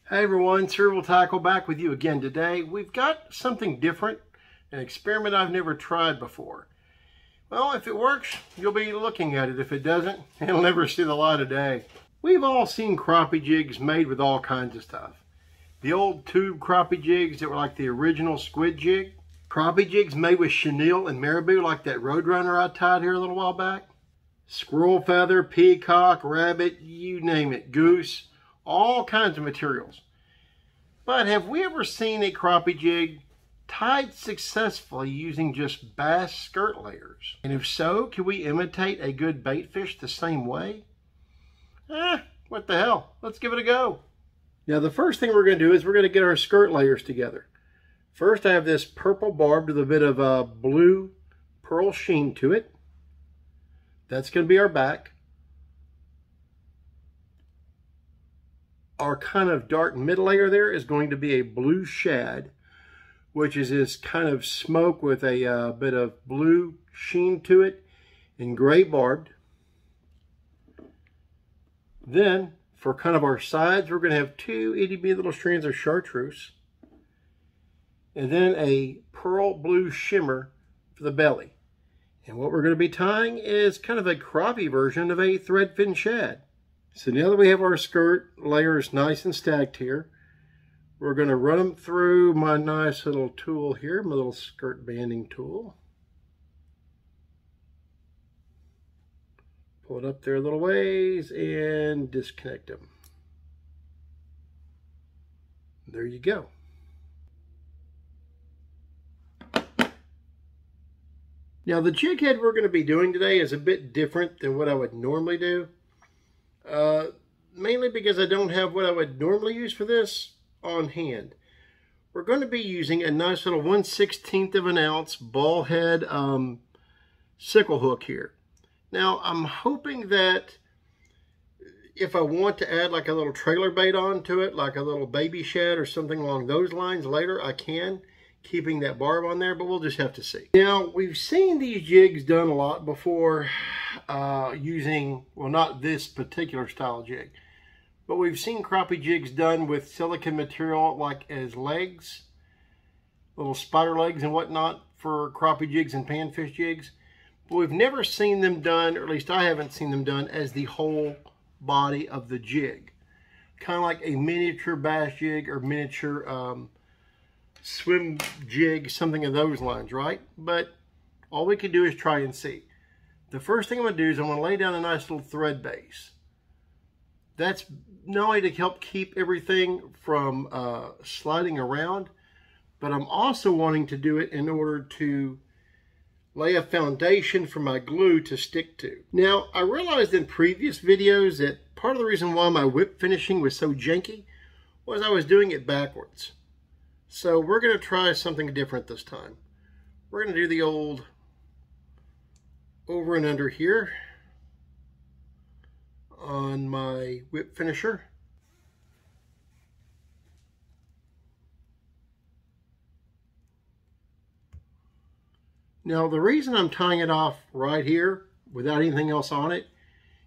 Hey everyone, Cerebral Tackle back with you again today. We've got something different, an experiment I've never tried before. Well, if it works, you'll be looking at it. If it doesn't, it'll never see the light of day. We've all seen crappie jigs made with all kinds of stuff. The old tube crappie jigs that were like the original squid jig. Crappie jigs made with chenille and marabou like that Roadrunner I tied here a little while back. Squirrel feather, peacock, rabbit, you name it, goose. All kinds of materials. But have we ever seen a crappie jig tied successfully using just bass skirt layers? And if so, can we imitate a good bait fish the same way? What the hell? Let's give it a go. Now the first thing we're going to do is we're going to get our skirt layers together. First I have this purple barb with a bit of blue pearl sheen to it. That's going to be our back. Our kind of dark mid layer there is going to be a blue shad, which is this kind of smoke with a bit of blue sheen to it and gray barbed. Then for kind of our sides, we're going to have two itty-bitty little strands of chartreuse. And then a pearl blue shimmer for the belly. And what we're going to be tying is kind of a crappie version of a thread fin shad. So now that we have our skirt layers nice and stacked here, we're going to run them through my nice little tool here, my little skirt banding tool. Pull it up there a little ways and disconnect them. There you go. Now the jig head we're going to be doing today is a bit different than what I would normally do. Mainly because I don't have what I would normally use for this on hand. We're going to be using a nice little 1/16 of an ounce ball head sickle hook here. Now I'm hoping that if I want to add like a little trailer bait onto it, like a little baby shad or something along those lines later, I can, keeping that barb on there, but we'll just have to see. Now we've seen these jigs done a lot before using, well, not this particular style jig, but we've seen crappie jigs done with silicone material like as legs, little spider legs and whatnot for crappie jigs and panfish jigs. But we've never seen them done, or at least I haven't seen them done, as the whole body of the jig. Kind of like a miniature bass jig or miniature swim jig, something of those lines, right? But all we can do is try and see. The first thing I'm going to do is I'm going to lay down a nice little thread base. That's not only to help keep everything from sliding around, but I'm also wanting to do it in order to lay a foundation for my glue to stick to. Now, I realized in previous videos that part of the reason why my whip finishing was so janky was I was doing it backwards. So we're going to try something different this time. We're going to do the old over and under here on my whip finisher. Now the reason I'm tying it off right here without anything else on it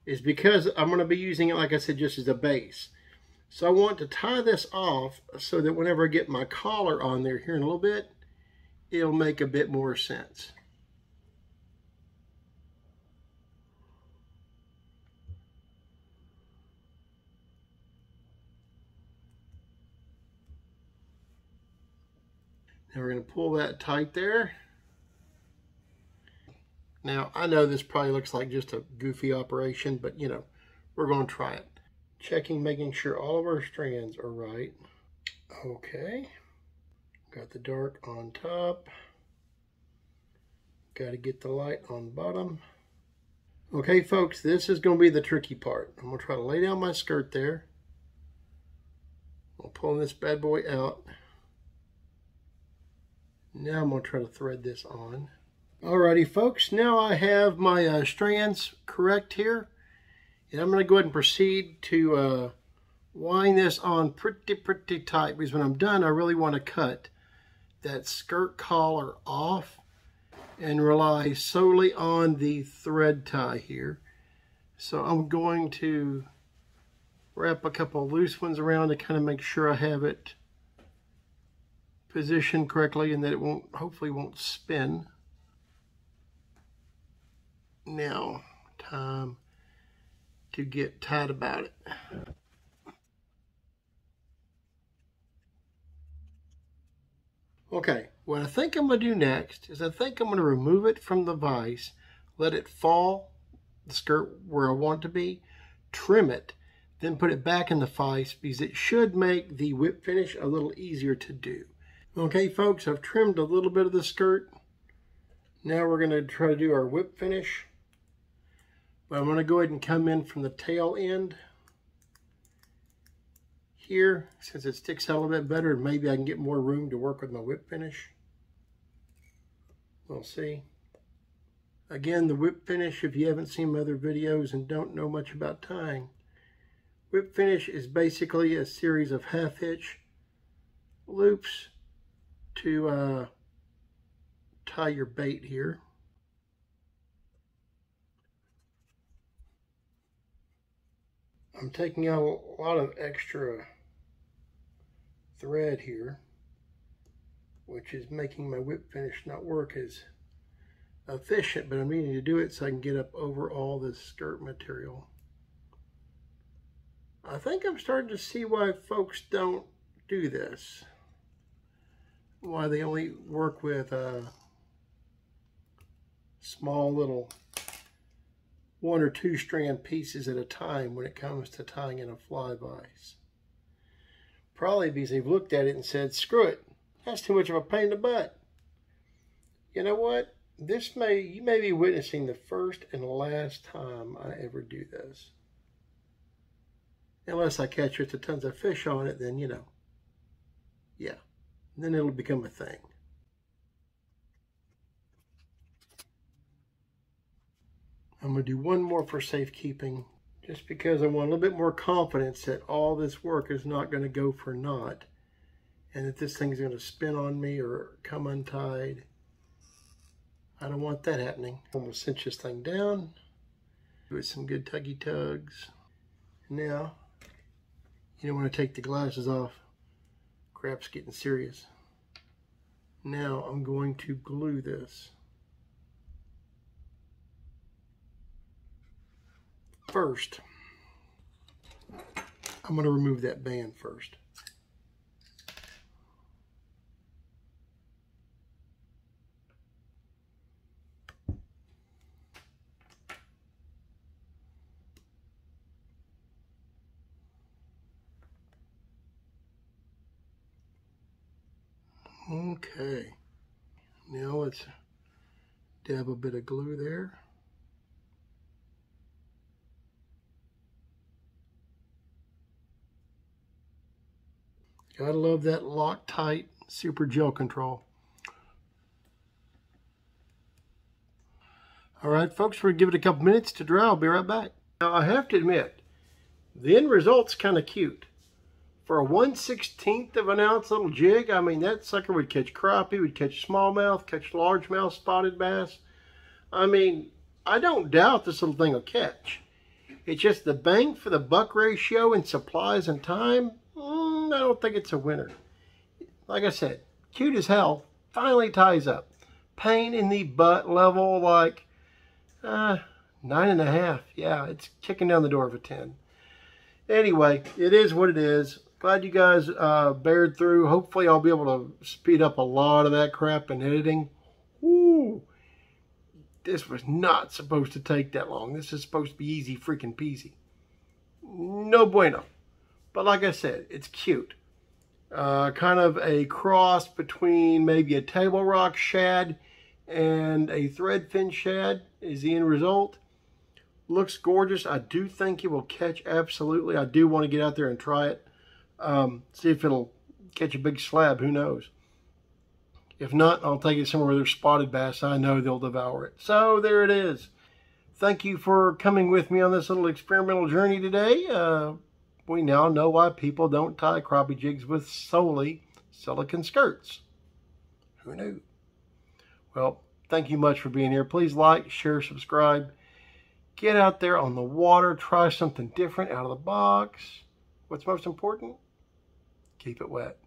is because I'm going to be using it, like I said, just as a base. So I want to tie this off so that whenever I get my collar on there here in a little bit, it'll make a bit more sense. Now we're going to pull that tight there. Now I know this probably looks like just a goofy operation, but you know, we're going to try it. Checking, making sure all of our strands are right. Okay. Got the dark on top. Got to get the light on bottom. Okay, folks, this is going to be the tricky part. I'm going to try to lay down my skirt there. I'm pulling this bad boy out. Now I'm going to try to thread this on. Alrighty, folks, now I have my strands correct here. And I'm going to go ahead and proceed to wind this on pretty tight, because when I'm done, I really want to cut that skirt collar off and rely solely on the thread tie here. So I'm going to wrap a couple of loose ones around to kind of make sure I have it positioned correctly and that it won't, hopefully won't spin. Now, time to get tight about it. Okay, what I think I'm going to do next is I think I'm going to remove it from the vise, let it fall, the skirt where I want it to be, trim it, then put it back in the vise because it should make the whip finish a little easier to do. Okay folks, I've trimmed a little bit of the skirt. Now we're going to try to do our whip finish. But I'm going to go ahead and come in from the tail end here, since it sticks out a little bit better, and maybe I can get more room to work with my whip finish. We'll see. Again, the whip finish, if you haven't seen my other videos and don't know much about tying, whip finish is basically a series of half-hitch loops to tie your bait here. I'm taking out a lot of extra thread here, which is making my whip finish not work as efficient, but I'm needing to do it so I can get up over all this skirt material. I think I'm starting to see why folks don't do this, why they only work with small little 1 or 2 strand pieces at a time when it comes to tying in a fly vise. Probably because they've looked at it and said, screw it, that's too much of a pain in the butt. You know what? You may be witnessing the first and last time I ever do this. Unless I catch just a tons of fish on it, then, you know, yeah, then it'll become a thing. I'm going to do one more for safekeeping, just because I want a little bit more confidence that all this work is not going to go for naught, and that this thing's going to spin on me or come untied. I don't want that happening. I'm going to cinch this thing down with some good tuggy tugs. Now, you don't want to take the glasses off. Crap's getting serious. Now I'm going to glue this. First, I'm going to remove that band first. Okay, now let's dab a bit of glue there. Gotta love that Loctite super gel control. All right, folks, we're gonna give it a couple minutes to dry. I'll be right back. Now, I have to admit, the end result's kind of cute. For a 1/16 of an ounce little jig, I mean, that sucker would catch crappie, would catch smallmouth, catch largemouth, spotted bass. I mean, I don't doubt this little thing will catch. It's just the bang for the buck ratio in supplies and time, I don't think it's a winner. Like I said, cute as hell, finally ties up. Pain in the butt level, like 9.5. Yeah, it's kicking down the door of a 10. Anyway, it is what it is. Glad you guys bared through. Hopefully I'll be able to speed up a lot of that crap in editing. Woo! This was not supposed to take that long. This is supposed to be easy freaking peasy. No bueno. But like I said, it's cute. Kind of a cross between maybe a table rock shad and a threadfin shad is the end result. Looks gorgeous. I do think it will catch absolutely. I do want to get out there and try it. See if it'll catch a big slab. Who knows? If not, I'll take it somewhere where there's spotted bass. I know they'll devour it. So there it is. Thank you for coming with me on this little experimental journey today. We now know why people don't tie crappie jigs with solely silicone skirts. Who knew? Well, thank you much for being here. Please like, share, subscribe. Get out there on the water. Try something different out of the box. What's most important? Keep it wet.